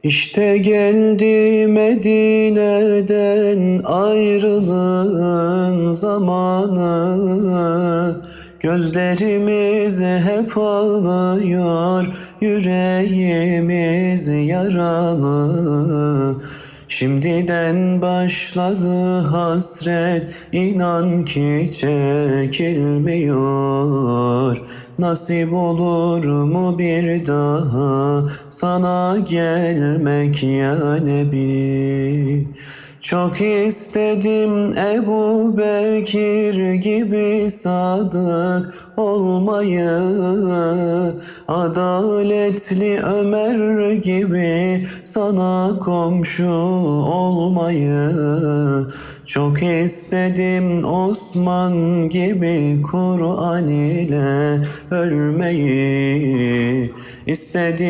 İşte geldi Medine'den ayrılığın zamanı. Gözlerimiz hep ağlıyor, yüreğimiz yaralı. Şimdiden başladı hasret, inan ki çekilmiyor. Nasip olur mu bir daha sana gelmek ya Nebi? Çok istedim Ebu Bekir gibi sadık olmayı, adaletli Ömer gibi sana komşu olmayı. Çok istedim Osman gibi Kur'an ile ölmeyi. İstedim